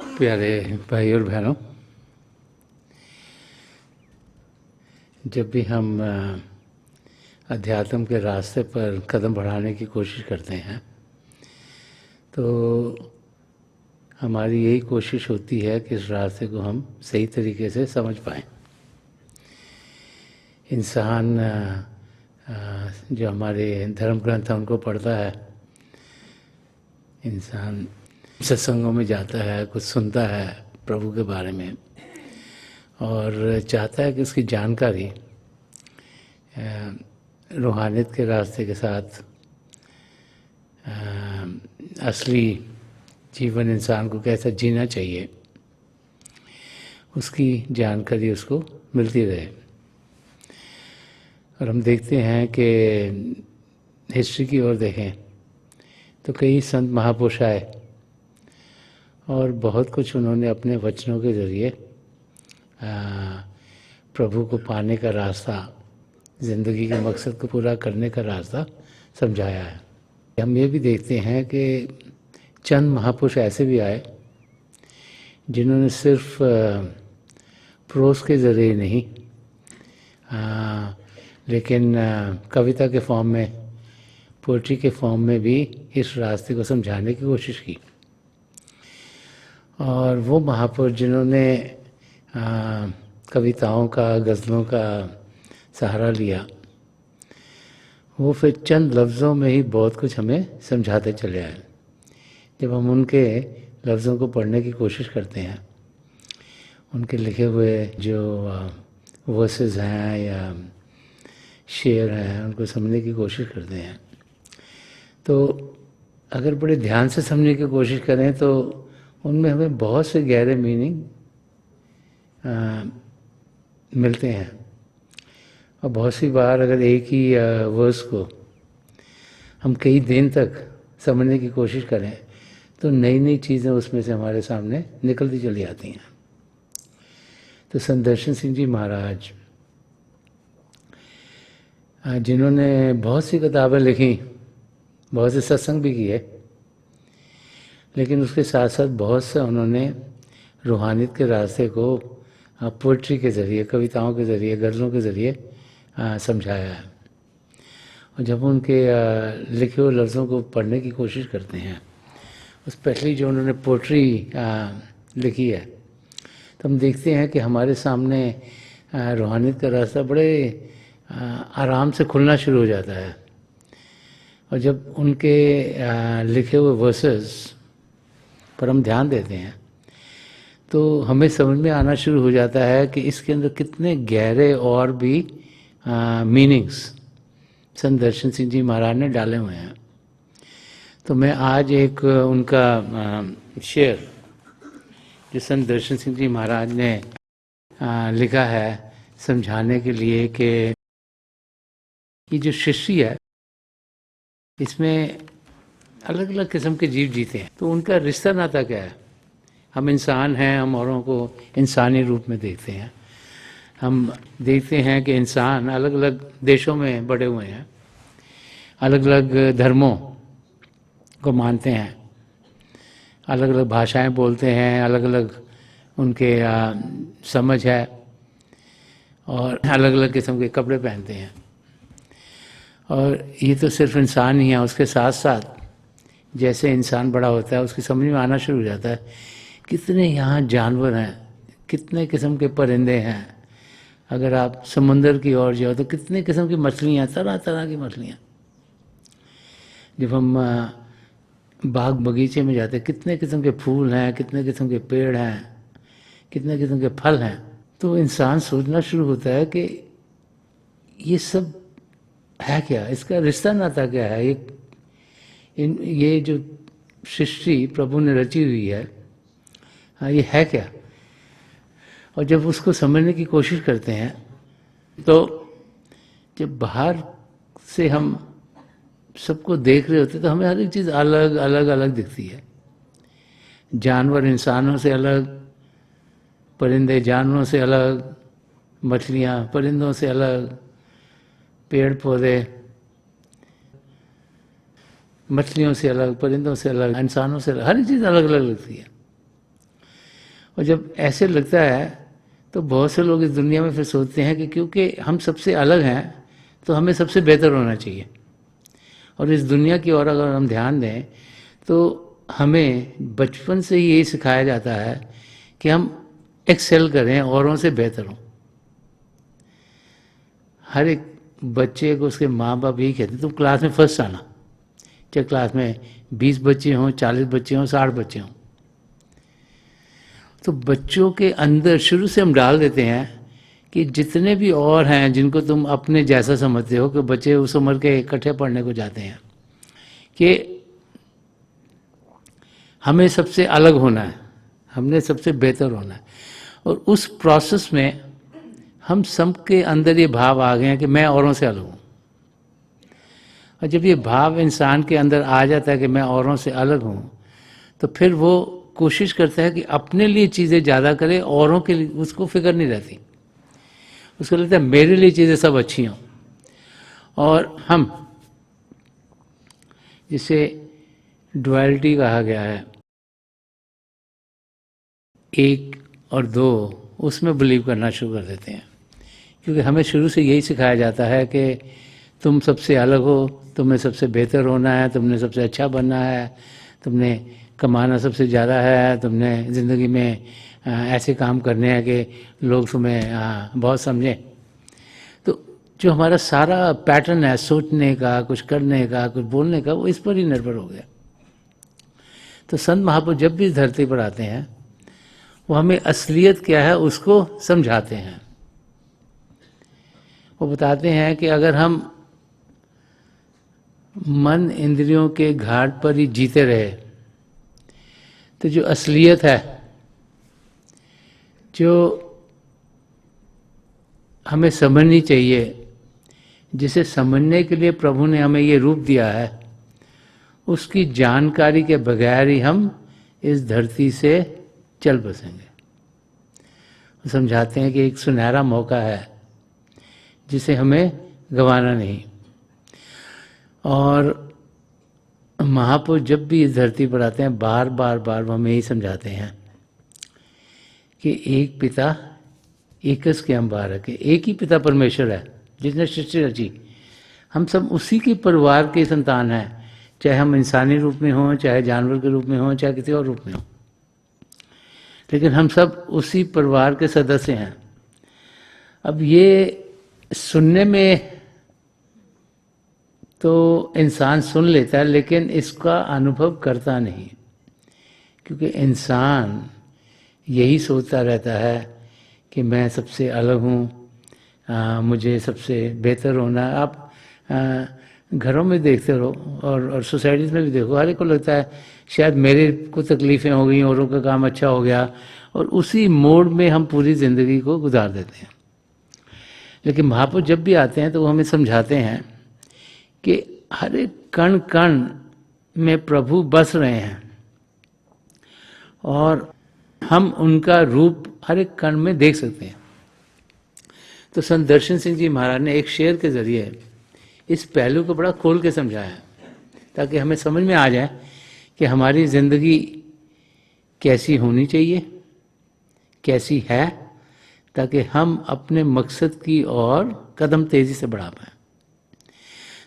प्यारे भाई और बहनों, जब भी हम अध्यात्म के रास्ते पर कदम बढ़ाने की कोशिश करते हैं तो हमारी यही कोशिश होती है कि इस रास्ते को हम सही तरीके से समझ पाएं। इंसान जो हमारे धर्म ग्रंथ हैं उनको पढ़ता है, इंसान सत्संगों में जाता है, कुछ सुनता है प्रभु के बारे में और चाहता है कि उसकी जानकारी रूहानियत के रास्ते के साथ असली जीवन इंसान को कैसा जीना चाहिए उसकी जानकारी उसको मिलती रहे। और हम देखते हैं कि हिस्ट्री की ओर देखें तो कई संत महापुरुष आए और बहुत कुछ उन्होंने अपने वचनों के ज़रिए प्रभु को पाने का रास्ता, ज़िंदगी के मकसद को पूरा करने का रास्ता समझाया है। हम ये भी देखते हैं कि चंद महापुरुष ऐसे भी आए जिन्होंने सिर्फ प्रोस के ज़रिए नहीं लेकिन कविता के फॉर्म में, पोइट्री के फॉर्म में भी इस रास्ते को समझाने की कोशिश की। और वो महापुरुष जिन्होंने कविताओं का, गज़लों का सहारा लिया, वो फिर चंद लफ्ज़ों में ही बहुत कुछ हमें समझाते चले आए। जब हम उनके लफ्ज़ों को पढ़ने की कोशिश करते हैं, उनके लिखे हुए जो वर्सेस हैं या शेर हैं, उनको समझने की कोशिश करते हैं, तो अगर बड़े ध्यान से समझने की कोशिश करें तो उनमें हमें बहुत से गहरे मीनिंग मिलते हैं। और बहुत सी बार अगर एक ही वर्स को हम कई दिन तक समझने की कोशिश करें तो नई नई चीज़ें उसमें से हमारे सामने निकलती चली आती हैं। तो संत दर्शन सिंह जी महाराज, जिन्होंने बहुत सी किताबें लिखी, बहुत से सत्संग भी किए, लेकिन उसके साथ साथ बहुत से उन्होंने रूहानियत के रास्ते को पोइट्री के ज़रिए, कविताओं के ज़रिए, गज़लों के ज़रिए समझाया है। और जब उनके लिखे हुए लफ्ज़ों को पढ़ने की कोशिश करते हैं, स्पेशली जो उन्होंने पोइट्री लिखी है, तो हम देखते हैं कि हमारे सामने रूहानियत का रास्ता बड़े आराम से खुलना शुरू हो जाता है। और जब उनके लिखे हुए वर्सेस पर हम ध्यान देते हैं तो हमें समझ में आना शुरू हो जाता है कि इसके अंदर कितने गहरे और भी मीनिंग्स संत दर्शन सिंह जी महाराज ने डाले हुए हैं। तो मैं आज एक उनका शेर जो संत दर्शन सिंह जी महाराज ने लिखा है समझाने के लिए कि ये जो सृष्टि है इसमें अलग अलग किस्म के जीव जीते हैं, तो उनका रिश्ता नाता क्या है। हम इंसान हैं, हम औरों को इंसानी रूप में देखते हैं। हम देखते हैं कि इंसान अलग अलग देशों में बड़े हुए हैं, अलग अलग धर्मों को मानते हैं, अलग अलग भाषाएं बोलते हैं, अलग अलग उनके समझ है और अलग अलग किस्म के कपड़े पहनते हैं। और ये तो सिर्फ इंसान ही है, उसके साथ साथ जैसे इंसान बड़ा होता है उसकी समझ में आना शुरू हो जाता है कितने यहाँ जानवर हैं, कितने किस्म के परिंदे हैं। अगर आप समुंदर की ओर जाओ तो कितने किस्म की मछलियाँ, तरह तरह की मछलियाँ। जब हम बाग बगीचे में जाते कितने किस्म के फूल हैं, कितने किस्म के पेड़ हैं, कितने किस्म के फल हैं। तो इंसान सोचना शुरू होता है कि ये सब है क्या, इसका रिश्ता नाता क्या है, ये जो सृष्टि प्रभु ने रची हुई है, हाँ ये है क्या। और जब उसको समझने की कोशिश करते हैं तो जब बाहर से हम सबको देख रहे होते तो हमें हर एक चीज़ अलग अलग अलग दिखती है। जानवर इंसानों से अलग, परिंदे जानवरों से अलग, मछलियाँ परिंदों से अलग, पेड़ पौधे मछलियों से अलग, परिंदों से अलग, इंसानों से अलग, हर चीज़ अलग अलग लगती है। और जब ऐसे लगता है तो बहुत से लोग इस दुनिया में फिर सोचते हैं कि क्योंकि हम सबसे अलग हैं तो हमें सबसे बेहतर होना चाहिए। और इस दुनिया की ओर अगर हम ध्यान दें तो हमें बचपन से ही यही सिखाया जाता है कि हम एक्सेल करें, औरों से बेहतर हों। हर एक बच्चे को उसके माँ बाप यही कहते हैं तुम क्लास में फर्स्ट आना, चाहे क्लास में 20 बच्चे हों, 40 बच्चे हों, 60 बच्चे हों। तो बच्चों के अंदर शुरू से हम डाल देते हैं कि जितने भी और हैं जिनको तुम अपने जैसा समझते हो, कि बच्चे उस उम्र के इकट्ठे पढ़ने को जाते हैं, कि हमें सबसे अलग होना है, हमने सबसे बेहतर होना है। और उस प्रोसेस में हम सबके अंदर ये भाव आ गए हैं कि मैं औरों से अलग हूँ। और जब ये भाव इंसान के अंदर आ जाता है कि मैं औरों से अलग हूँ, तो फिर वो कोशिश करता है कि अपने लिए चीज़ें ज़्यादा करे, औरों के लिए उसको फिक्र नहीं रहती। उसको लगता है मेरे लिए चीज़ें सब अच्छी हों। और हम जिसे डुअलिटी कहा गया है, एक और दो, उसमें बिलीव करना शुरू कर देते हैं। क्योंकि हमें शुरू से यही सिखाया जाता है कि तुम सबसे अलग हो, तुम्हें सबसे बेहतर होना है, तुमने सबसे अच्छा बनना है, तुमने कमाना सबसे ज़्यादा है, तुमने ज़िंदगी में ऐसे काम करने हैं कि लोग तुम्हें बहुत समझें। तो जो हमारा सारा पैटर्न है सोचने का, कुछ करने का, कुछ बोलने का, वो इस पर ही निर्भर हो गया। तो संत महापुरुष जब भी इस धरती पर आते हैं वो हमें असलियत क्या है उसको समझाते हैं। वो बताते हैं कि अगर हम मन इंद्रियों के घाट पर ही जीते रहे तो जो असलियत है, जो हमें समझनी चाहिए, जिसे समझने के लिए प्रभु ने हमें ये रूप दिया है, उसकी जानकारी के बगैर ही हम इस धरती से चल बसेंगे। वो समझाते हैं कि एक सुनहरा मौका है जिसे हमें गंवाना नहीं। और महापुरुष जब भी इस धरती पर आते हैं बार बार बार वो हमें यही समझाते हैं कि एक पिता एकस के अंबार है, कि एक ही पिता परमेश्वर है जिसने सृष्टि रची। हम सब उसी के परिवार के संतान हैं, चाहे हम इंसानी रूप में हों, चाहे जानवर के रूप में हों, चाहे किसी और रूप में हों, लेकिन हम सब उसी परिवार के सदस्य हैं। अब ये सुनने में तो इंसान सुन लेता है लेकिन इसका अनुभव करता नहीं, क्योंकि इंसान यही सोचता रहता है कि मैं सबसे अलग हूँ, मुझे सबसे बेहतर होना है। आप घरों में देखते रहो और सोसाइटीज़ में भी देखो, हर एक को लगता है शायद मेरे को तकलीफ़ें हो गई, औरों का काम अच्छा हो गया, और उसी मोड में हम पूरी ज़िंदगी को गुजार देते हैं। लेकिन महापुरुष जब भी आते हैं तो वो हमें समझाते हैं कि हर एक कण कण में प्रभु बस रहे हैं और हम उनका रूप हर एक कण में देख सकते हैं। तो संत दर्शन सिंह जी महाराज ने एक शेर के जरिए इस पहलू को बड़ा खोल के समझाया है, ताकि हमें समझ में आ जाए कि हमारी ज़िंदगी कैसी होनी चाहिए, कैसी है, ताकि हम अपने मकसद की ओर कदम तेज़ी से बढ़ा पाएँ।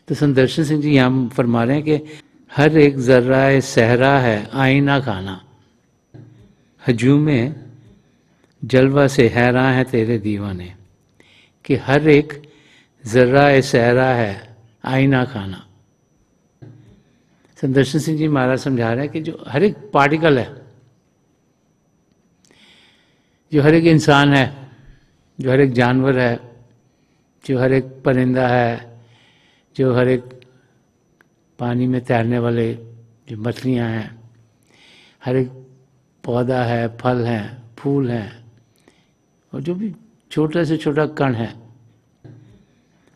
तो संत दर्शन सिंह जी यहाँ फरमा रहे हैं कि हर एक ज़र्रा सहरा है आईना खाना, हजूम में जलवा से हैरान है तेरे दीवाने। कि हर एक ज़र्रा सहरा है आईना खाना। संत दर्शन सिंह जी महाराज समझा रहे हैं कि जो हर एक पार्टिकल है, जो हर एक इंसान है, जो हर एक जानवर है, जो हर एक परिंदा है, जो हर एक पानी में तैरने वाले जो मछलियाँ हैं, हर एक पौधा है, फल हैं, फूल हैं, और जो भी छोटा से छोटा कण है,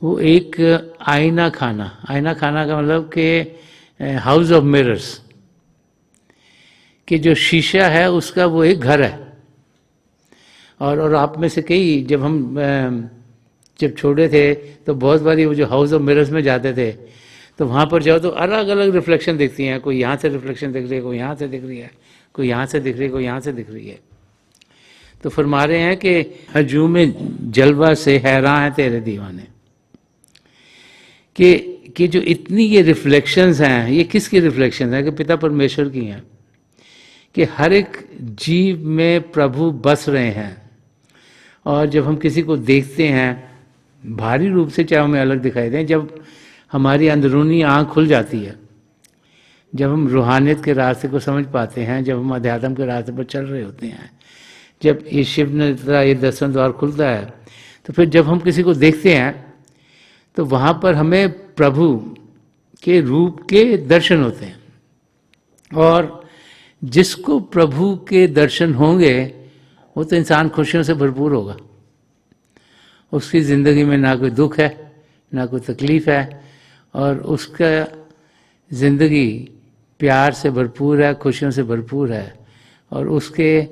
वो एक आईना खाना। आईना खाना का मतलब कि हाउस ऑफ मिरर्स, कि जो शीशा है उसका वो एक घर है। और आप में से कई जब हम जब छोटे थे तो बहुत बारी वो जो हाउस ऑफ मिरर्स में जाते थे तो वहाँ पर जाओ तो अलग अलग रिफ्लेक्शन दिखती हैं। कोई यहाँ से रिफ्लेक्शन दिख रही है, कोई यहाँ से दिख रही है, कोई यहाँ से दिख रही है, कोई यहाँ से दिख रही है। तो फरमा रहे हैं कि हजूम में जलवा से हैरान है तेरे दीवाने, कि जो इतनी ये रिफ्लेक्शंस हैं, ये किसकी रिफ्लेक्शंस हैं? कि पिता परमेश्वर की हैं, कि हर एक जीव में प्रभु बस रहे हैं। और जब हम किसी को देखते हैं भारी रूप से, चाहे हमें अलग दिखाई दें, जब हमारी अंदरूनी आँख खुल जाती है, जब हम रूहानियत के रास्ते को समझ पाते हैं, जब हम अध्यात्म के रास्ते पर चल रहे होते हैं, जब ये शिव नेत्रा, ये दर्शन द्वार खुलता है, तो फिर जब हम किसी को देखते हैं तो वहाँ पर हमें प्रभु के रूप के दर्शन होते हैं। और जिसको प्रभु के दर्शन होंगे वो तो इंसान खुशियों से भरपूर होगा। उसकी ज़िंदगी में ना कोई दुख है, ना कोई तकलीफ़ है, और उसका ज़िंदगी प्यार से भरपूर है, खुशियों से भरपूर है। और उसके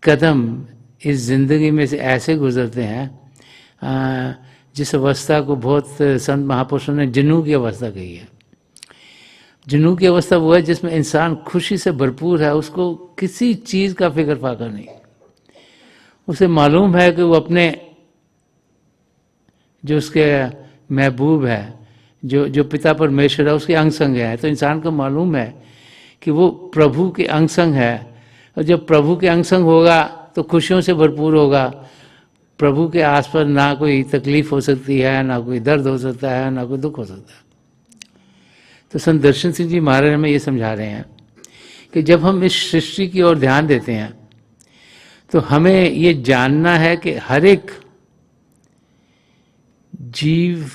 कदम इस ज़िंदगी में से ऐसे गुजरते हैं जिस अवस्था को बहुत संत महापुरुषों ने जुनून की अवस्था कही है। जुनून की अवस्था वो है जिसमें इंसान खुशी से भरपूर है, उसको किसी चीज़ का फिक्र फाका नहीं। उसे मालूम है कि वो अपने जो उसके महबूब है, जो पिता परमेश्वर है, उसके अंग संग है। तो इंसान को मालूम है कि वो प्रभु के अंग संग है, और जब प्रभु के अंग संग होगा तो खुशियों से भरपूर होगा। प्रभु के आसपास ना कोई तकलीफ हो सकती है, ना कोई दर्द हो सकता है, ना कोई दुख हो सकता है। तो संत दर्शन सिंह जी महाराज हमें ये समझा रहे हैं कि जब हम इस सृष्टि की ओर ध्यान देते हैं तो हमें ये जानना है कि हर एक जीव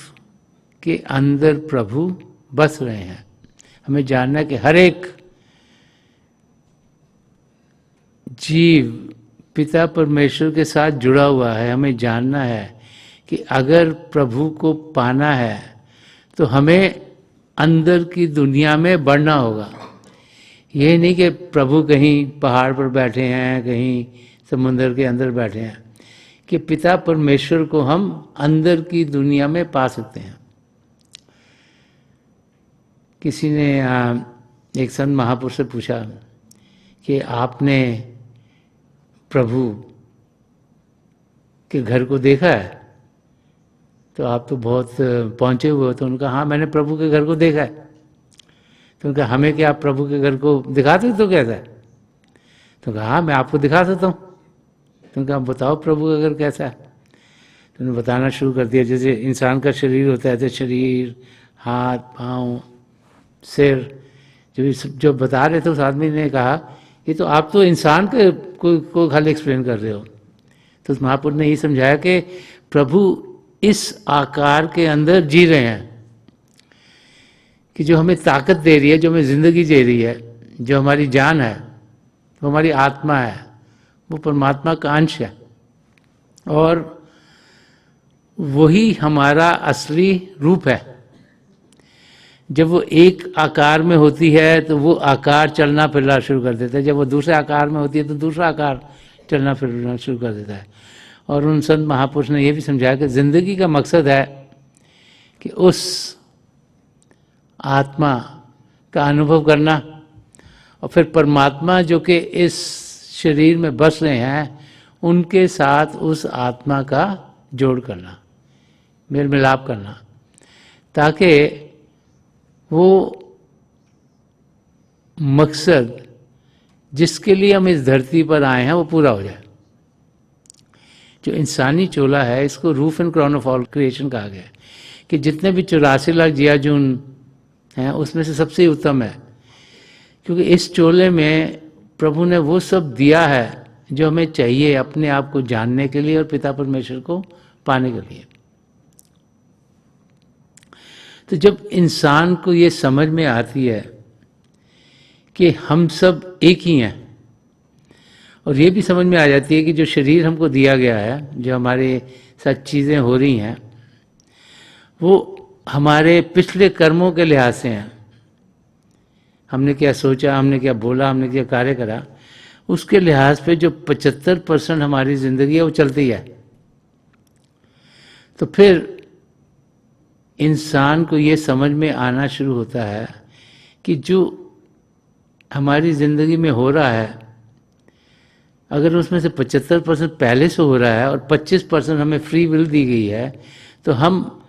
के अंदर प्रभु बस रहे हैं। हमें जानना है कि हर एक जीव पिता परमेश्वर के साथ जुड़ा हुआ है। हमें जानना है कि अगर प्रभु को पाना है तो हमें अंदर की दुनिया में बढ़ना होगा। ये नहीं कि प्रभु कहीं पहाड़ पर बैठे हैं, कहीं समुद्र के अंदर बैठे हैं, कि पिता परमेश्वर को हम अंदर की दुनिया में पा सकते हैं। किसी ने एक संत महापुरुष से पूछा कि आपने प्रभु के घर को देखा है? तो आप तो बहुत पहुँचे हुए हो। तो उनका हाँ, मैंने प्रभु के घर को देखा है। तो उनका हमें क्या आप प्रभु के घर को दिखा सकते हो कैसा है? तो कहा हाँ, मैं आपको दिखा सकता हूँ। तो उनका बताओ प्रभु का घर कैसा है? तो उन्होंने बताना शुरू कर दिया। जैसे इंसान का शरीर होता है, तो शरीर, हाथ, पाँव, सिर, जो बता रहे थे उस आदमी ने कहा ये तो आप तो इंसान के को खाली एक्सप्लेन कर रहे हो। तो उस महापुरुष ने ये समझाया कि प्रभु इस आकार के अंदर जी रहे हैं कि जो हमें ताकत दे रही है, जो हमें ज़िंदगी दे रही है, जो हमारी जान है, वो हमारी आत्मा है, वो परमात्मा का अंश है। और वही हमारा असली रूप है। जब वो एक आकार में होती है तो वो आकार चलना फिरना शुरू कर देता है। जब वो दूसरे आकार में होती है तो दूसरा आकार चलना फिरना शुरू कर देता है। और उन संत महापुरुष ने ये भी समझाया कि ज़िंदगी का मकसद है कि उस आत्मा का अनुभव करना, और फिर परमात्मा जो कि इस शरीर में बस रहे हैं उनके साथ उस आत्मा का जोड़ करना, मेल मिलाप करना, ताकि वो मकसद जिसके लिए हम इस धरती पर आए हैं वो पूरा हो जाए। जो इंसानी चोला है, इसको roof and crown of all creation कहा गया है, कि जितने भी 84 लाख जियाजून हैं उसमें से सबसे उत्तम है, क्योंकि इस चोले में प्रभु ने वो सब दिया है जो हमें चाहिए अपने आप को जानने के लिए और पिता परमेश्वर को पाने के लिए। तो जब इंसान को ये समझ में आती है कि हम सब एक ही हैं, और ये भी समझ में आ जाती है कि जो शरीर हमको दिया गया है, जो हमारे साथ चीज़ें हो रही हैं, वो हमारे पिछले कर्मों के लिहाज से हैं। हमने क्या सोचा, हमने क्या बोला, हमने क्या कार्य करा, उसके लिहाज पे जो 75% हमारी ज़िंदगी है वो चलती है। तो फिर इंसान को ये समझ में आना शुरू होता है कि जो हमारी ज़िंदगी में हो रहा है अगर उसमें से 75% पहले से हो रहा है और 25% हमें फ्री विल दी गई है, तो हम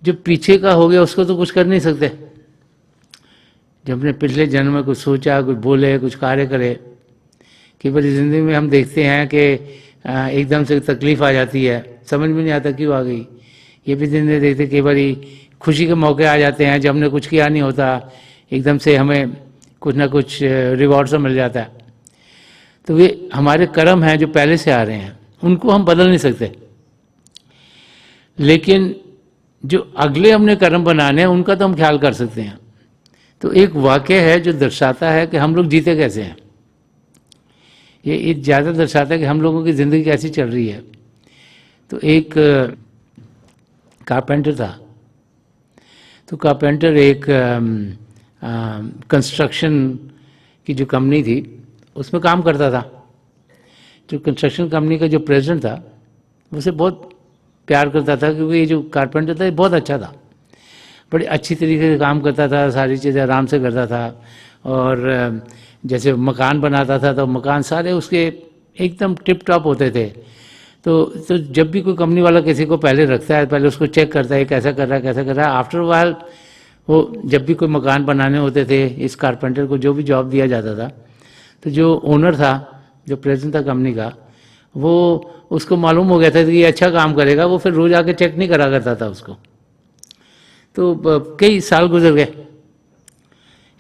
जो पीछे का हो गया उसको तो कुछ कर नहीं सकते। जब अपने पिछले जन्म में कुछ सोचा, कुछ बोले, कुछ कार्य करे। कई बार ज़िंदगी में हम देखते हैं कि एकदम से तकलीफ़ आ जाती है, समझ में नहीं आता क्यों आ गई। ये भी दिन देखते कई बार खुशी के मौके आ जाते हैं जब हमने कुछ किया नहीं होता, एकदम से हमें कुछ ना कुछ रिवॉर्ड सा मिल जाता है। तो वे हमारे कर्म हैं जो पहले से आ रहे हैं, उनको हम बदल नहीं सकते, लेकिन जो अगले हमने कर्म बनाने हैं उनका तो हम ख्याल कर सकते हैं। तो एक वाक्य है जो दर्शाता है कि हम लोग जीते कैसे हैं। ये ज़्यादा दर्शाता है कि हम लोगों की ज़िंदगी कैसी चल रही है। तो एक कारपेंटर था, तो कारपेंटर एक कंस्ट्रक्शन की जो कंपनी थी उसमें काम करता था। जो कंस्ट्रक्शन कंपनी का जो प्रेसिडेंट था उसे बहुत प्यार करता था, क्योंकि ये जो कारपेंटर था ये बहुत अच्छा था, बड़ी अच्छी तरीके से काम करता था, सारी चीज़ें आराम से करता था। और जैसे मकान बनाता था तो मकान सारे उसके एकदम टिप टॉप होते थे। तो जब भी कोई कंपनी वाला किसी को पहले रखता है, पहले उसको चेक करता है कैसा कर रहा है, कैसा कर रहा है। आफ्टर वाइल वो जब भी कोई मकान बनाने होते थे, इस कारपेंटर को जो भी जॉब दिया जाता था, तो जो ओनर था, जो प्रेसिडेंट था कंपनी का, वो उसको मालूम हो गया था कि ये अच्छा काम करेगा, वो फिर रोज़ आके चेक नहीं करा करता था उसको। तो कई साल गुजर गए,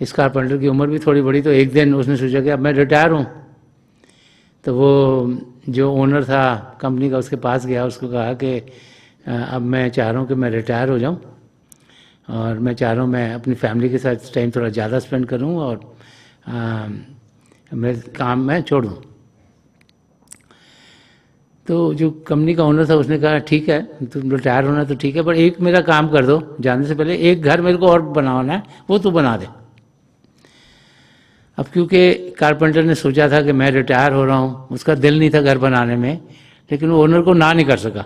इस कारपेंटर की उम्र भी थोड़ी बड़ी। तो एक दिन उसने सोचा कि अब मैं रिटायर हूँ। तो वो जो ओनर था कंपनी का उसके पास गया, उसको कहा कि अब मैं चाह रहा हूँ कि मैं रिटायर हो जाऊँ और मैं चाह रहा हूँ मैं अपनी फैमिली के साथ टाइम थोड़ा ज़्यादा स्पेंड करूँ और मैं काम मैं छोड़ दूँ। तो जो कंपनी का ओनर था उसने कहा ठीक है, तुम रिटायर होना तो ठीक है, पर एक मेरा काम कर दो, जाने से पहले एक घर मेरे को और बनवाना है, वो तू बना दे। अब क्योंकि कारपेंटर ने सोचा था कि मैं रिटायर हो रहा हूँ, उसका दिल नहीं था घर बनाने में, लेकिन वो ओनर को ना नहीं कर सका।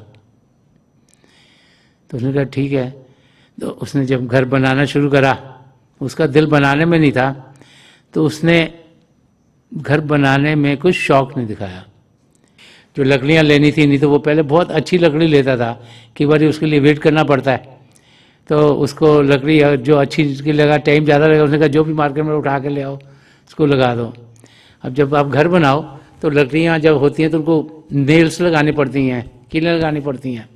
तो उसने कहा ठीक है। तो उसने जब घर बनाना शुरू करा, उसका दिल बनाने में नहीं था, तो उसने घर बनाने में कुछ शौक नहीं दिखाया। जो लकड़ियाँ लेनी थी, नहीं तो वो पहले बहुत अच्छी लकड़ी लेता था, कई बार उसके लिए वेट करना पड़ता है, तो उसको लकड़ी जो अच्छी जिसकी लगा, टाइम ज़्यादा लगा, उसने कहा जो भी मार्केट में उठा के ले आओ उसको लगा दो। अब जब आप घर बनाओ तो लकड़ियाँ जब होती हैं तो उनको नेल्स लगानी पड़ती हैं, कीलें लगानी पड़ती हैं,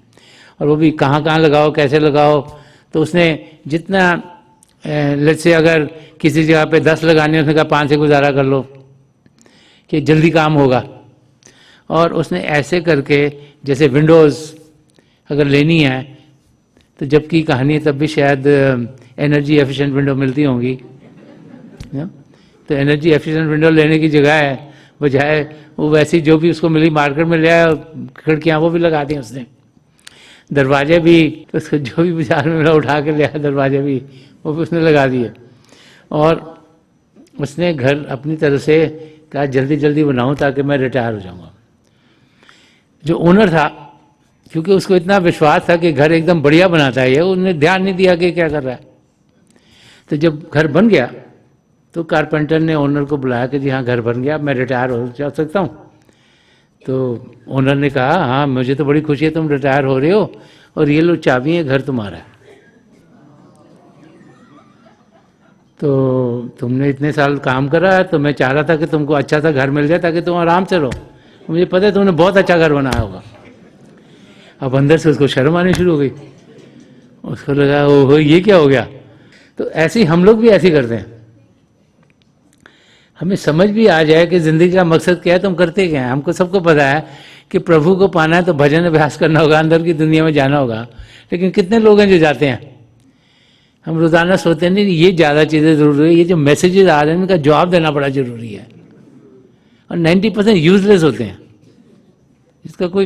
और वो भी कहाँ कहाँ लगाओ, कैसे लगाओ। तो उसने जितना लेट्स से अगर किसी जगह पे 10 लगाने, उसने कहा 5 से गुजारा कर लो कि जल्दी काम होगा। और उसने ऐसे करके, जैसे विंडोज़ अगर लेनी है तो जबकि कहानी तब भी शायद एनर्जी एफिशिएंट विंडो मिलती होंगी, तो एनर्जी एफिशिएंट विंडो लेने की जगह है, बजाय वो वैसी जो भी उसको मिली मार्केट में ले आया, खिड़कियाँ वो भी लगा दी उसने, दरवाजे भी तो उसको जो भी बाजार में मिला उठा के ले आया, दरवाजे भी वो भी उसने लगा दिए। और उसने घर अपनी तरह से कहा जल्दी जल्दी बनाऊँ ताकि मैं रिटायर हो जाऊँगा। जो ओनर था, क्योंकि उसको इतना विश्वास था कि घर एकदम बढ़िया बनाता है ये, उसने ध्यान नहीं दिया कि क्या कर रहा है। तो जब घर बन गया तो कारपेंटर ने ओनर को बुलाया कि जी हाँ घर बन गया, मैं रिटायर हो जा सकता हूँ। तो ओनर ने कहा हाँ मुझे तो बड़ी खुशी है तुम रिटायर हो रहे हो, और ये लो चाबी है, घर तुम्हारा है। तो तुमने इतने साल काम करा है, तो मैं चाह रहा था कि तुमको अच्छा सा घर मिल जाए ताकि तुम आराम से रहो, मुझे पता है तुमने बहुत अच्छा घर बनाया होगा। अब अंदर से उसको शर्म आनी शुरू हो गई, उसको लगा ओहो ये क्या हो गया। तो ऐसे ही हम लोग भी ऐसे करते हैं, हमें समझ भी आ जाए कि ज़िंदगी का मकसद क्या है तो हम करते क्या हैं। हमको सबको पता है कि प्रभु को पाना है तो भजन अभ्यास करना होगा, अंदर की दुनिया में जाना होगा, लेकिन कितने लोग हैं जो जाते हैं। हम रोज़ाना सोते नहीं ये ज़्यादा चीज़ें ज़रूरी है, ये जो मैसेजेस आ रहे हैं इनका जवाब देना बड़ा ज़रूरी है, और 90% यूजलेस होते हैं, इसका कोई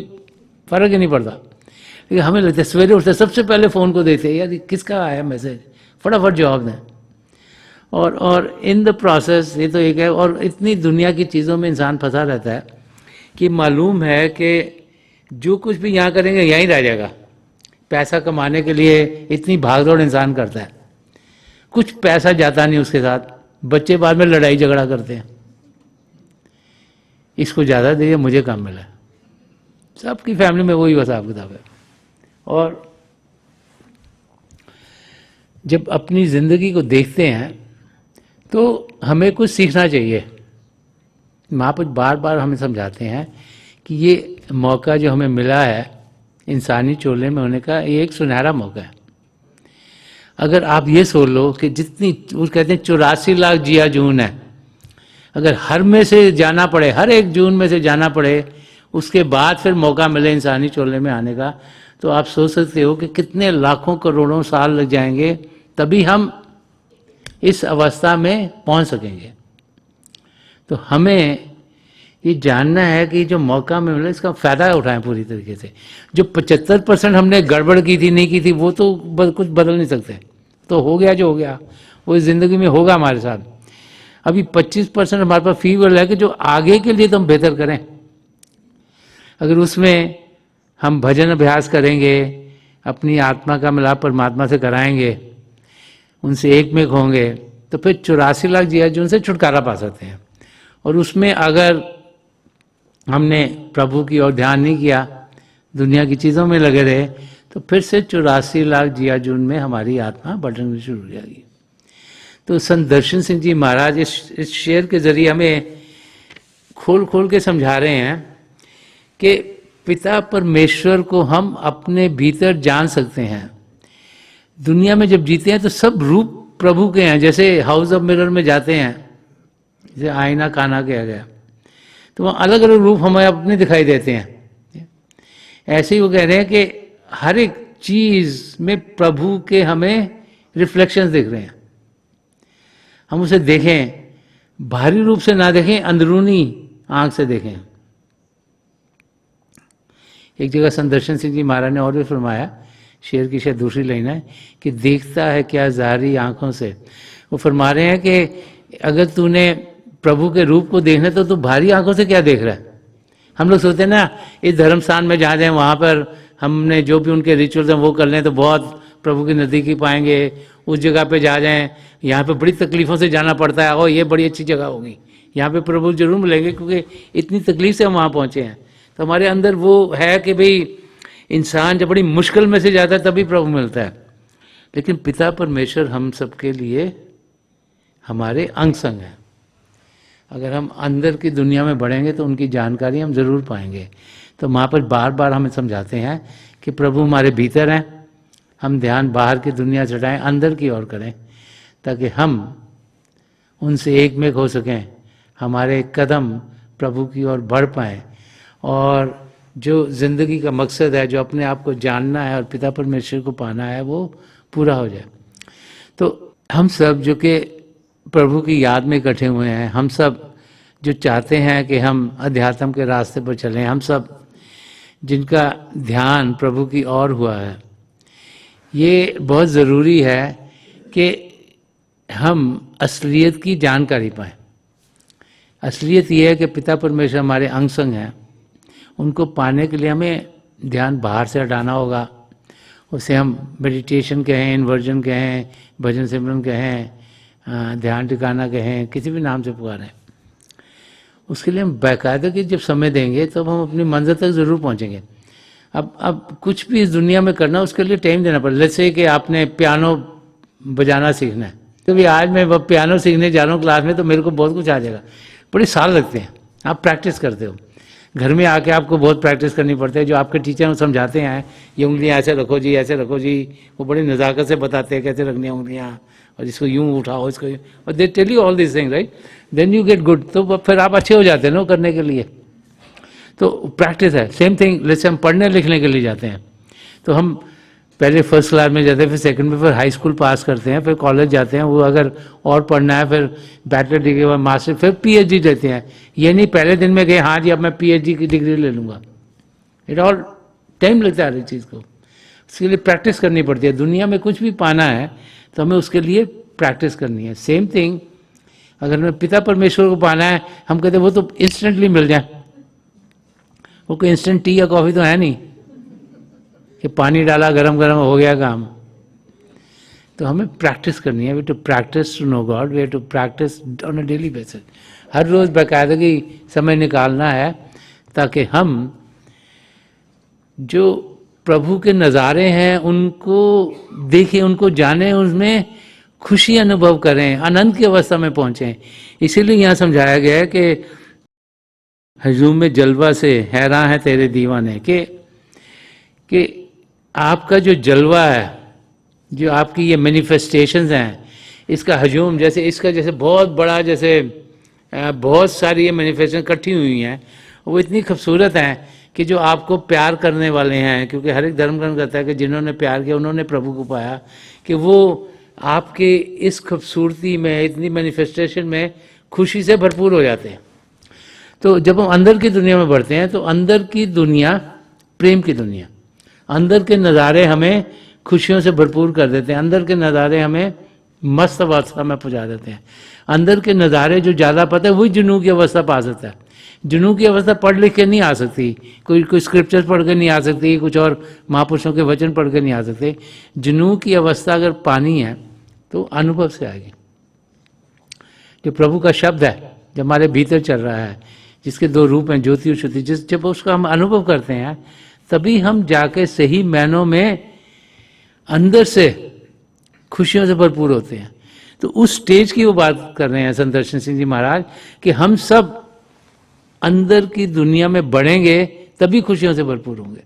फ़र्क ही नहीं पड़ता। लेकिन हमें लगता है सवेरे उठते सबसे पहले फ़ोन को देते हैं, यार किसका आया मैसेज, फटाफट जवाब दें। और इन द प्रोसेस ये तो एक है, और इतनी दुनिया की चीज़ों में इंसान फंसा रहता है कि मालूम है कि जो कुछ भी यहाँ करेंगे यहीं रह जाएगा। पैसा कमाने के लिए इतनी भागदौड़ इंसान करता है, कुछ पैसा जाता नहीं उसके साथ, बच्चे बाद में लड़ाई झगड़ा करते हैं। इसको ज़्यादा दे दिया, मुझे कम मिला। सबकी फैमिली में वही हिसाब किताब है। और जब अपनी ज़िंदगी को देखते हैं तो हमें कुछ सीखना चाहिए। महापुरुष बार बार हमें समझाते हैं कि ये मौका जो हमें मिला है इंसानी चोले में होने का, ये एक सुनहरा मौका है। अगर आप ये सोच लो कि जितनी, वो कहते हैं 84 लाख जिया जून है, अगर हर में से जाना पड़े, हर एक जून में से जाना पड़े, उसके बाद फिर मौका मिले इंसानी चोले में आने का, तो आप सोच सकते हो कि कितने लाखों करोड़ों साल लग जाएंगे, तभी हम इस अवस्था में पहुंच सकेंगे। तो हमें ये जानना है कि जो मौका में मिला इसका फ़ायदा उठाएं पूरी तरीके से। जो 75% हमने गड़बड़ की थी, नहीं की थी, वो तो कुछ बदल नहीं सकते, तो हो गया जो हो गया, वो ज़िंदगी में होगा हमारे साथ। अभी 25% हमारे पास फीवर है कि जो आगे के लिए तो हम बेहतर करें। अगर उसमें हम भजन अभ्यास करेंगे, अपनी आत्मा का मिलाप परमात्मा से कराएंगे, उनसे एक में होंगे, तो फिर 84 लाख जिया जून से छुटकारा पा सकते हैं। और उसमें अगर हमने प्रभु की ओर ध्यान नहीं किया, दुनिया की चीज़ों में लगे रहे, तो फिर से 84 लाख जिया जून में हमारी आत्मा बढ़नी शुरू हो जाएगी। तो संत दर्शन सिंह जी महाराज इस शेर के जरिए हमें खोल खोल के समझा रहे हैं कि पिता परमेश्वर को हम अपने भीतर जान सकते हैं। दुनिया में जब जीते हैं तो सब रूप प्रभु के हैं। जैसे हाउस ऑफ मिरर में जाते हैं, जैसे आईना काना कहा गया, तो वहाँ अलग अलग रूप हमें अपने दिखाई देते हैं। ऐसे ही वो कह रहे हैं कि हर एक चीज़ में प्रभु के हमें रिफ्लेक्शंस दिख रहे हैं। हम उसे देखें, बाहरी रूप से ना देखें, अंदरूनी आंख से देखें। एक जगह संत दर्शन सिंह जी महाराज ने और भी फरमाया, शेर की शायद दूसरी लाइन है, कि देखता है क्या ज़ाहरी आंखों से। वो फरमा रहे हैं कि अगर तूने प्रभु के रूप को देखना तो तू भारी आंखों से क्या देख रहा है। हम लोग सोचते हैं ना, इस धर्म स्थान में जहाँ जाएँ वहाँ पर हमने जो भी उनके रिचुअल्स हैं वो कर लें तो बहुत प्रभु की नज़दीकी पाएंगे। उस जगह पे जा जाएं, यहाँ पे बड़ी तकलीफ़ों से जाना पड़ता है, और ये बड़ी अच्छी जगह होगी, यहाँ पे प्रभु जरूर मिलेंगे, क्योंकि इतनी तकलीफ से हम वहाँ पहुँचे हैं। तो हमारे अंदर वो है कि भाई इंसान जब बड़ी मुश्किल में से जाता है तभी प्रभु मिलता है। लेकिन पिता परमेश्वर हम सबके लिए हमारे अंग संग हैं। अगर हम अंदर की दुनिया में बढ़ेंगे तो उनकी जानकारी हम ज़रूर पाएंगे। तो वहाँ पर बार बार हमें समझाते हैं कि प्रभु हमारे भीतर हैं, हम ध्यान बाहर की दुनिया से हटाएं, अंदर की ओर करें, ताकि हम उनसे एक में हो सकें, हमारे कदम प्रभु की ओर बढ़ पाएँ, और जो ज़िंदगी का मकसद है, जो अपने आप को जानना है और पिता परमेश्वर को पाना है, वो पूरा हो जाए। तो हम सब जो कि प्रभु की याद में इकट्ठे हुए हैं, हम सब जो चाहते हैं कि हम अध्यात्म के रास्ते पर चलें, हम सब जिनका ध्यान प्रभु की ओर हुआ है, ये बहुत ज़रूरी है कि हम असलियत की जानकारी पाएँ। असलियत ये है कि पिता परमेश्वर हमारे अंग संग हैं। उनको पाने के लिए हमें ध्यान बाहर से हटाना होगा। उसे हम मेडिटेशन कहें, इन्वर्जन कहें, भजन सिमरन कहें, ध्यान ठिकाना कहें, किसी भी नाम से पुकारें। उसके लिए हम बाकायदा कि जब समय देंगे तब हम अपनी मंजिल तक ज़रूर पहुंचेंगे। अब कुछ भी इस दुनिया में करना, उसके लिए टाइम देना पड़ेगा। जैसे कि आपने पियानो बजाना सीखना है, तो भी आज मैं पियानो सीखने जा रहा हूँ क्लास में, तो मेरे को बहुत कुछ आ जाएगा। बड़े साल लगते हैं, आप प्रैक्टिस करते हो। घर में आके आपको बहुत प्रैक्टिस करनी पड़ती है। जो आपके टीचर समझाते हैं, ये उंगलियां ऐसे रखो जी, ऐसे रखो जी, वो बड़ी नज़ाकत से बताते हैं कैसे रखनी है उंगलियां, और इसको यूं उठाओ, इसको, और they tell you all this thing, right, then you get good. तो फिर आप अच्छे हो जाते हैं ना करने के लिए। तो प्रैक्टिस है। सेम थिंग, जैसे हम पढ़ने लिखने के लिए जाते हैं, तो हम पहले फर्स्ट क्लास में जाते हैं, फिर सेकंड में, फिर हाई स्कूल पास करते हैं, फिर कॉलेज जाते हैं, वो अगर और पढ़ना है फिर बैचलर डिग्री के बाद मास्टर, फिर पीएचडी लेते हैं। ये नहीं पहले दिन में गए हाँ जी अब मैं पीएचडी की डिग्री ले लूँगा। इट ऑल टाइम लगता है हर एक चीज़ को, उसके लिए प्रैक्टिस करनी पड़ती है। दुनिया में कुछ भी पाना है तो हमें उसके लिए प्रैक्टिस करनी है। सेम थिंग, अगर हमें पिता परमेश्वर को पाना है, हम कहते हैं वो तो इंस्टेंटली मिल जाए। वो कोई इंस्टेंट टी या कॉफ़ी तो है नहीं कि पानी डाला गरम गरम हो गया काम। तो हमें प्रैक्टिस करनी है, we to practice to know God, we have to practice on a daily basis. हर रोज़ बाकायदगी समय निकालना है ताकि हम जो प्रभु के नज़ारे हैं उनको देखें, उनको जानें, उसमें खुशी अनुभव करें, आनंद की अवस्था में पहुँचें। इसीलिए यहाँ समझाया गया है कि हजूम में जलवा से हैरान है तेरे दीवाने कि आपका जो जलवा है, जो आपकी ये मैनिफेस्टेशंस हैं, इसका हजूम जैसे इसका जैसे बहुत बड़ा, जैसे बहुत सारी ये मैनिफेस्टेशन इकट्ठी हुई हैं, वो इतनी खूबसूरत हैं कि जो आपको प्यार करने वाले हैं, क्योंकि हर एक धर्म ग्रंथ कहता है कि जिन्होंने प्यार किया उन्होंने प्रभु को पाया, कि वो आपके इस खूबसूरती में, इतनी मैनिफेस्टेशन में खुशी से भरपूर हो जाते हैं। तो जब हम अंदर की दुनिया में बढ़ते हैं तो अंदर की दुनिया प्रेम की दुनिया, अंदर के नज़ारे हमें खुशियों से भरपूर कर देते हैं, अंदर के नज़ारे हमें मस्त अवस्था में पहुंचा देते हैं। अंदर के नज़ारे जो ज़्यादा पता है वही जुनून की अवस्था पा सकता है। जुनून की अवस्था पढ़ लिख के नहीं आ सकती, कोई स्क्रिप्चर्स पढ़ के नहीं आ सकती, कुछ और महापुरुषों के वचन पढ़ के नहीं आ सकते। जुनून की अवस्था अगर पानी है तो अनुभव से आएगी। जो प्रभु का शब्द है जो हमारे भीतर चल रहा है, जिसके दो रूप हैं, ज्योति और श्रुति, जब उसका हम अनुभव करते हैं तभी हम जाके सही मायनों में अंदर से खुशियों से भरपूर होते हैं। तो उस स्टेज की वो बात कर रहे हैं संत दर्शन सिंह जी महाराज कि हम सब अंदर की दुनिया में बढ़ेंगे तभी खुशियों से भरपूर होंगे,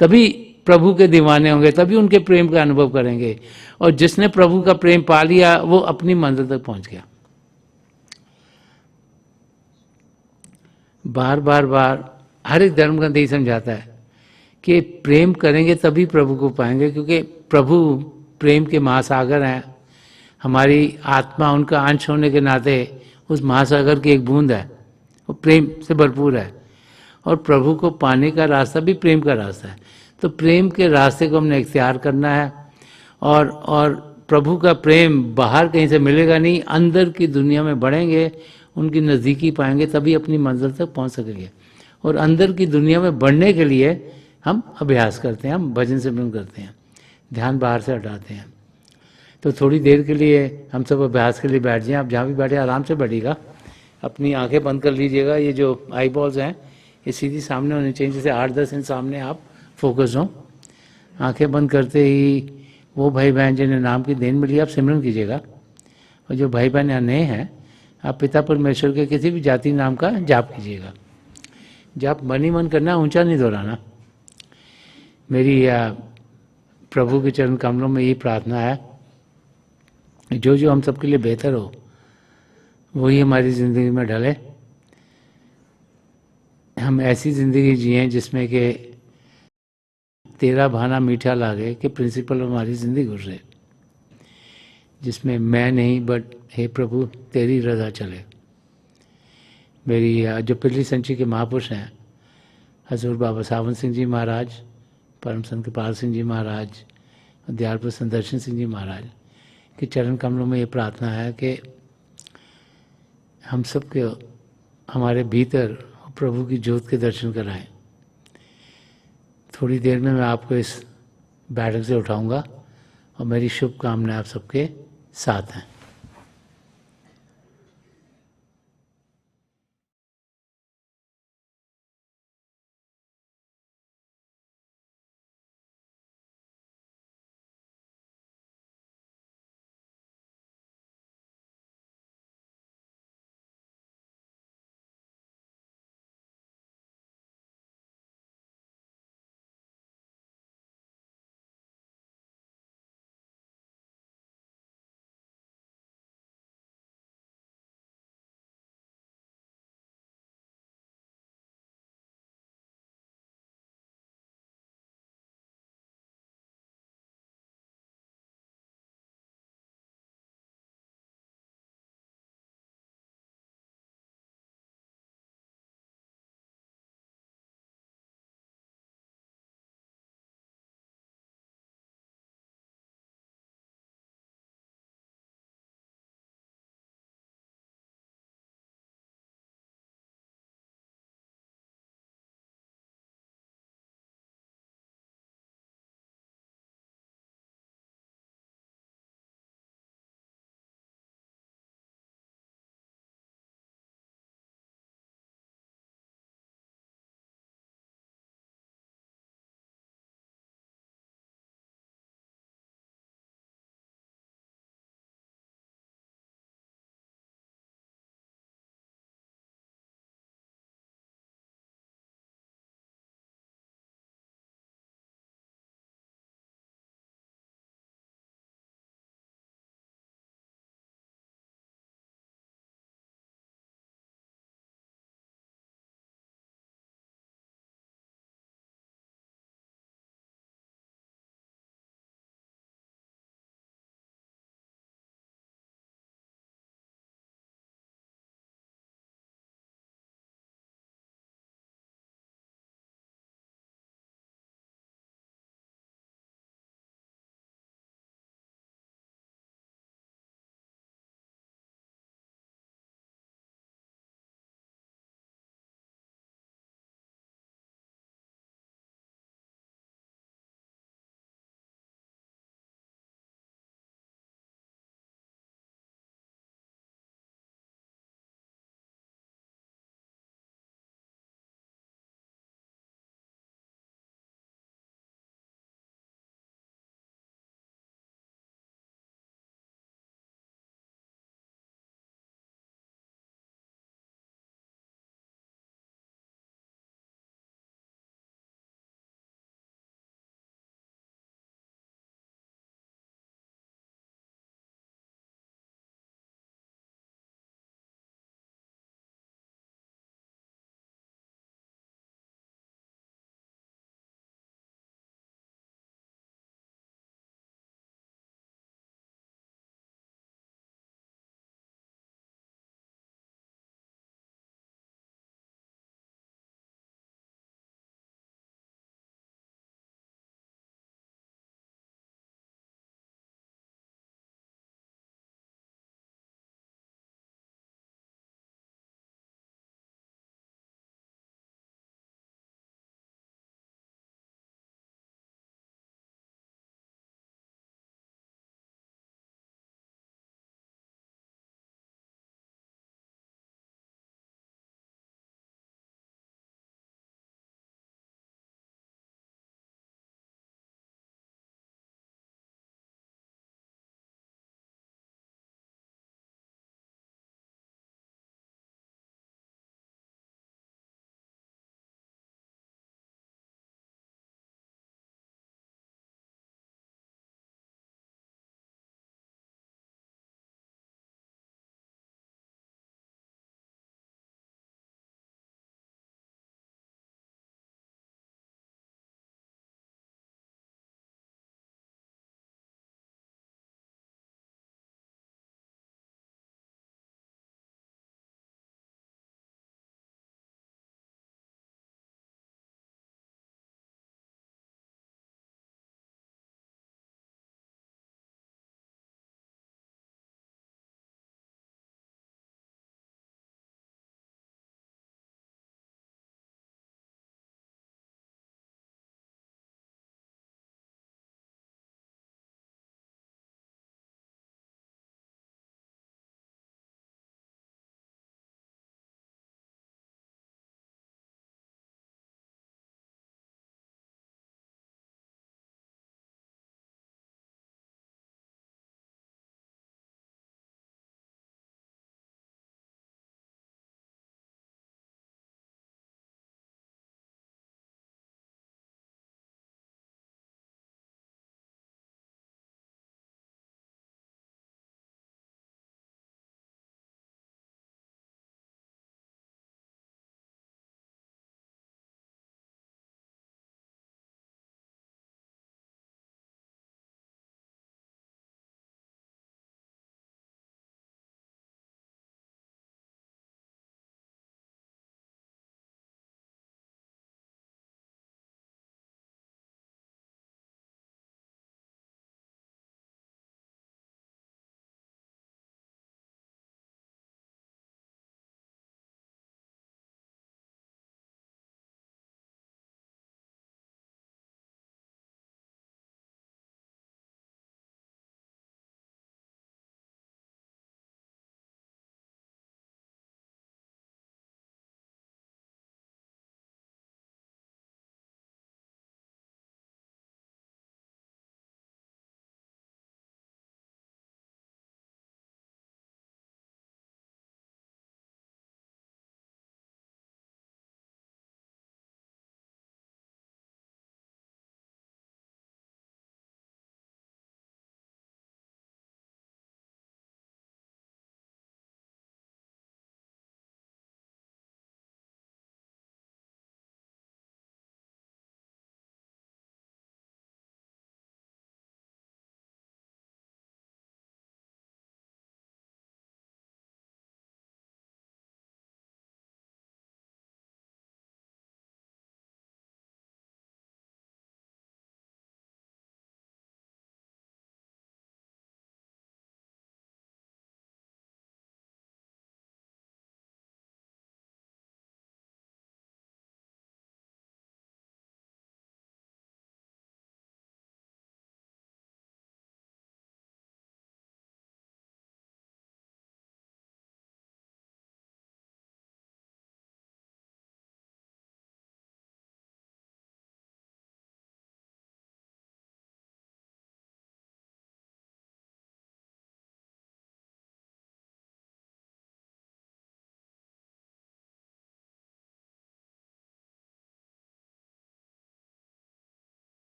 तभी प्रभु के दीवाने होंगे, तभी उनके प्रेम का अनुभव करेंगे। और जिसने प्रभु का प्रेम पा लिया वो अपनी मंजिल तक पहुंच गया। बार बार बार हर एक धर्म ग्रंथ यही समझाता है कि प्रेम करेंगे तभी प्रभु को पाएंगे, क्योंकि प्रभु प्रेम के महासागर हैं। हमारी आत्मा उनका अंश होने के नाते उस महासागर की एक बूंद है, वो प्रेम से भरपूर है। और प्रभु को पाने का रास्ता भी प्रेम का रास्ता है। तो प्रेम के रास्ते को हमने इख्तियार करना है। और प्रभु का प्रेम बाहर कहीं से मिलेगा नहीं, अंदर की दुनिया में बढ़ेंगे, उनकी नज़दीकी पाएंगे, तभी अपनी मंजिल तक पहुंच सकेंगे। और अंदर की दुनिया में बढ़ने के लिए हम अभ्यास करते हैं, हम भजन सिमरन करते हैं, ध्यान बाहर से हटाते हैं। तो थोड़ी देर के लिए हम सब अभ्यास के लिए बैठ जाएं। आप जहाँ भी बैठे आराम से बैठिएगा, अपनी आंखें बंद कर लीजिएगा। ये जो आई बॉल्स हैं ये सीधी सामने होनी चाहिए, जैसे 8-10 इंच सामने आप फोकस हों। आंखें बंद करते ही वो भाई बहन जिन्हें नाम की देन मिली आप सिमरन कीजिएगा। और जो भाई बहन यहाँ नए हैं, आप पिता परमेश्वर के किसी भी जाति नाम का जाप कीजिएगा। जाप मन ही मन करना, ऊंचा नहीं दोहराना। मेरी प्रभु के चरण कमलों में यही प्रार्थना है, जो जो हम सबके लिए बेहतर हो वही हमारी ज़िंदगी में ढले। हम ऐसी ज़िंदगी जिएं जिसमें कि तेरा भाना मीठा लागे कि प्रिंसिपल हमारी ज़िंदगी गुजरे, जिसमें मैं नहीं बट हे प्रभु तेरी रज़ा चले। मेरी जो पिछली संची के महापुरुष हैं, हजूर बाबा सावन सिंह जी महाराज, परम संत कृपाल सिंह जी महाराज, दयालपुर संत दर्शन सिंह जी महाराज के चरण कमलों में ये प्रार्थना है कि हम सबके हमारे भीतर प्रभु की ज्योत के दर्शन कराएं। थोड़ी देर में मैं आपको इस बैठक से उठाऊंगा और मेरी शुभकामनाएं आप सबके साथ हैं।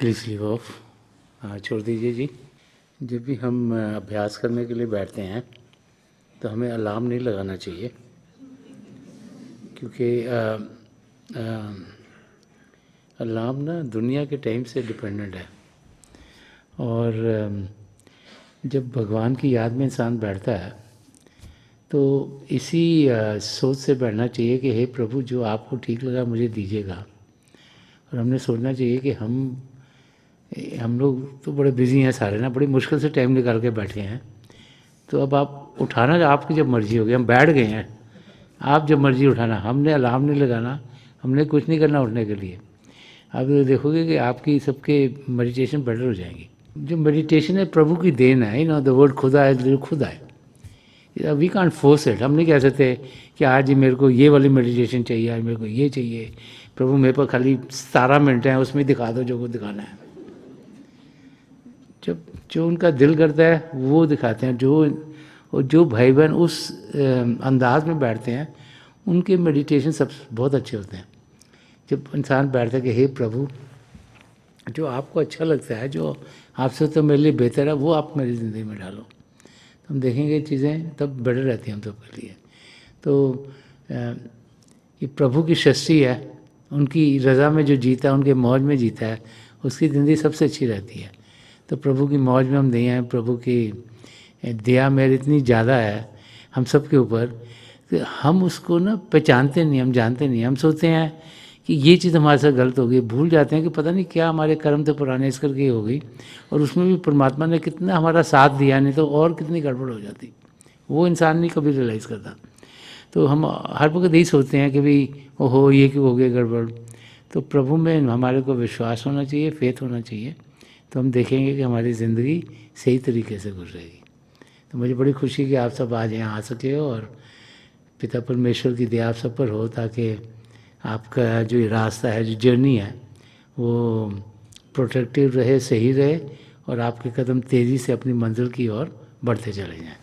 Please leave of. हाँ, छोड़ दीजिए जी। जब भी हम अभ्यास करने के लिए बैठते हैं तो हमें अलार्म नहीं लगाना चाहिए, क्योंकि अलार्म ना दुनिया के टाइम से डिपेंडेंट है। और जब भगवान की याद में इंसान बैठता है तो इसी सोच से बैठना चाहिए कि हे प्रभु, जो आपको ठीक लगा मुझे दीजिएगा। और हमने सोचना चाहिए कि हम लोग तो बड़े बिजी हैं सारे ना, बड़ी मुश्किल से टाइम निकाल के बैठे हैं, तो अब आप उठाना आपकी जब मर्ज़ी होगी, हम बैठ गए हैं, आप जब मर्ज़ी उठाना, हमने अलार्म नहीं लगाना, हमने कुछ नहीं करना उठने के लिए। आप देखोगे कि आपकी सबके मेडिटेशन बेटर हो जाएंगी। जो मेडिटेशन है प्रभु की देन है, द वर्ड खुदा है, खुदा है। We can't force it. हम नहीं कह सकते कि आज ही मेरे को ये वाली मेडिटेशन चाहिए, आज मेरे को ये चाहिए, प्रभु मेरे पास खाली 17 मिनट हैं, उसमें दिखा दो जो को दिखाना है। जब जो उनका दिल करता है वो दिखाते हैं। जो भाई बहन उस अंदाज में बैठते हैं उनके मेडिटेशन सब बहुत अच्छे होते हैं। जब इंसान बैठता है कि हे प्रभु, जो आपको अच्छा लगता है, जो आपसे तो मेरे लिए बेहतर है, वो आप मेरी ज़िंदगी में डालो, तो हम देखेंगे चीज़ें तब बेटर रहती हैं हम सबके लिए। तो ये प्रभु की सृष्टि है, उनकी रज़ा में जो जीता है, उनके मौज में जीता है, उसकी ज़िंदगी सबसे अच्छी रहती है। तो प्रभु की मौज में हम दिए हैं, प्रभु की दया मेहर इतनी ज़्यादा है हम सब के ऊपर कि हम उसको ना पहचानते नहीं, हम जानते नहीं। हम सोचते हैं कि ये चीज़ हमारे साथ गलत हो गई, भूल जाते हैं कि पता नहीं क्या हमारे कर्म थे पुराने, इस करके हो गई। और उसमें भी परमात्मा ने कितना हमारा साथ दिया, नहीं तो और कितनी गड़बड़ हो जाती, वो इंसान नहीं कभी रियलाइज़ करता। तो हम हर वक्त यही सोचते हैं कि भाई ओहो ये क्यों हो गया गड़बड़। तो प्रभु में हमारे को विश्वास होना चाहिए, फेथ होना चाहिए, तो हम देखेंगे कि हमारी ज़िंदगी सही तरीके से गुजरेगी। तो मुझे बड़ी खुशी कि आप सब आज यहाँ आ सके हो, और पिता परमेश्वर की दया आप सब पर हो, ताकि आपका जो रास्ता है, जो जर्नी है, वो प्रोटेक्टिव रहे, सही रहे, और आपके कदम तेज़ी से अपनी मंजिल की ओर बढ़ते चले जाएं।